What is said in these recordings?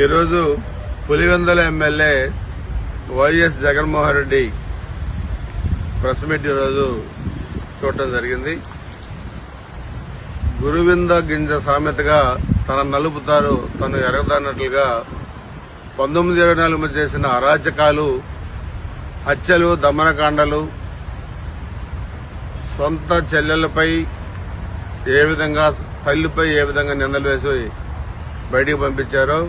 ఈరోజు Pulivendula MLA YS Jaganmohan Reddy press meet ఈరోజు చూడటం జరిగింది. గురువింద గింజ సామెతగా తన నలుపుతారు తను ఎరగదన్నట్లుగా 1924 మధ్య చేసిన అరాచకాలు, హత్యలు, దమనకాండలు, సొంత చెల్లెలపై ఏ విధంగా, తల్లిపై ఏ విధంగా నిందలు వేసి బయటికి పంపించారో,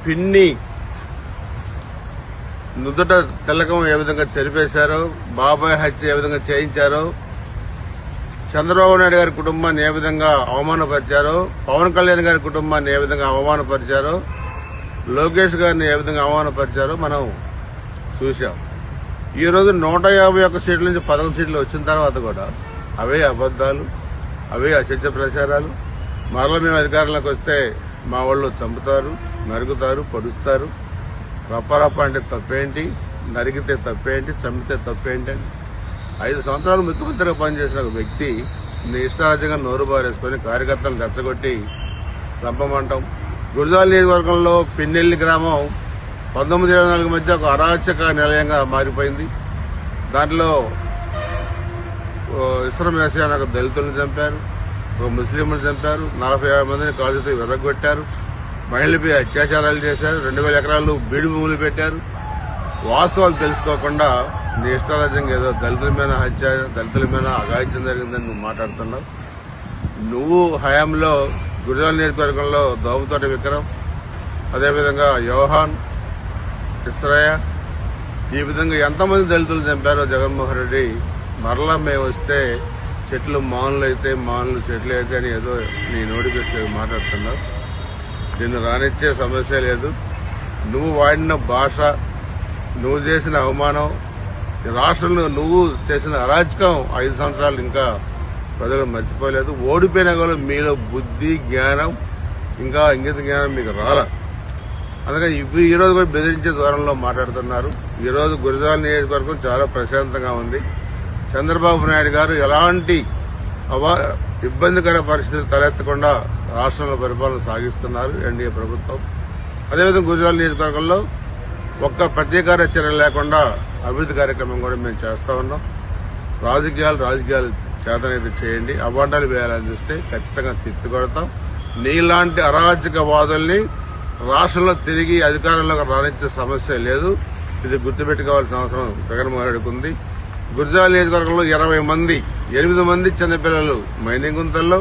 పిన్ని నుదుట తిలకం ఏ విధంగా చెరిపేశారో, బాబాయ్ హత్య ఏ విధంగా చేయించారో, చంద్రబాబు నాయుడు గారి కుటుంబాన్ని ఏ విధంగా అవమానపరిచారో, పవన్ కళ్యాణ్ గారి కుటుంబాన్ని ఏ విధంగా అవమానపరిచారో, లోకేష్ గారిని ఏ విధంగా అవమానపరిచారో మనం చూశాం. ఈ రోజు 151 సీట్ల నుంచి 11 సీట్లు వచ్చిన తర్వాత కూడా అవే అబద్దాలు, అవే అసత్య ప్రచారాలు. మరలా మేము అధికారంలోకి వస్తే మా వాళ్ళు చంపుతారు, నరుగుతారు, పొడుస్తారు. రప్పరప్ప అంటే తప్పేంటి, నరిగితే తప్పేంటి, చంపితే తప్పేంటి అని 5 సంవత్సరాలు ముఖ్యమంత్రిగా పనిచేసిన ఒక వ్యక్తి నీ ఇష్టారాజ్యంగా నోరు బారేసుకుని కార్యకర్తలను రెచ్చగొట్టి చంపమంటాం. గురజాల నియోజకవర్గంలో పిన్నెల్లి గ్రామం 1924 మధ్య ఒక అరాచక నిలయంగా మారిపోయింది. దాంట్లో ఇస్రం యాసియా ఒక దళితులను చంపారు, ఒక ముస్లింలను చంపారు, 40-50 మందిని కాల్చుతూ విరగొట్టారు, మహిళలపై అత్యాచారాలు చేశారు, 2000 ఎకరాలు బీడు భూములు పెట్టారు. వాస్తవాలు తెలుసుకోకుండా నీ ఇష్టారాజ్యంగా ఏదో దళితుల మీద హత్య, దళితుల మీద అఘాయిత్యం జరిగిందని నువ్వు మాట్లాడుతున్నావు. నువ్వు హయాంలో గురజాల నియోజకవర్గంలో దోమతోటి విక్రమ్, అదేవిధంగా యోహాన్, ఇస్రాయ, ఈ విధంగా ఎంతమంది దళితులు చంపారో జగన్మోహన్ రెడ్డి మరలా మేము వస్తే చెట్లు మానులు అయితే మానులు, చెట్లు అయితే అని ఏదో నీ నోటికొస్తే మాట్లాడుతున్నావు. నిన్ను రానిచ్చే సమస్య లేదు. నువ్వు వాడిన భాష, నువ్వు చేసిన అవమానం, రాష్ట్రంలో నువ్వు చేసిన అరాచకం 5 సంవత్సరాలు ఇంకా ప్రజలు మర్చిపోలేదు. ఓడిపోయినా కూడా మీలో బుద్ధి, జ్ఞానం, ఇంకా ఇంగిత జ్ఞానం మీకు రాలా. అందుకని ఈ రోజు కూడా బెదిరించే ధోరణిలో మాట్లాడుతున్నారు. ఈ రోజు గురజాల నియోజకవర్గం చాలా ప్రశాంతంగా ఉంది. చంద్రబాబు నాయుడు గారు ఎలాంటి ఇబ్బందికర పరిస్థితులు తలెత్తకుండా రాష్ట్రంలో పరిపాలన సాగిస్తున్నారు ఎన్డీఏ ప్రభుత్వం. అదేవిధంగా గురజాల నియోజకవర్గంలో ఒక్క ప్రత్యేక చర్యలు లేకుండా అభివృద్ధి కార్యక్రమం కూడా మేము చేస్తా ఉన్నాం. రాజకీయాలు చేతనైతే చేయండి, అవాండాలు వేయాలని చూస్తే ఖచ్చితంగా తిప్పికొడతాం. నీలాంటి అరాచక వాదుల్ని రాష్ట్రంలో తిరిగి అధికారంలోకి రానిచ్చే సమస్య లేదు. ఇది గుర్తుపెట్టుకోవాల్సిన అవసరం జగన్మోహన్ రెడ్డికి ఉంది. గురజాల నియోజకవర్గంలో 20 మంది, 8 మంది చిన్నపిల్లలు మైనింగ్ గుంతల్లో,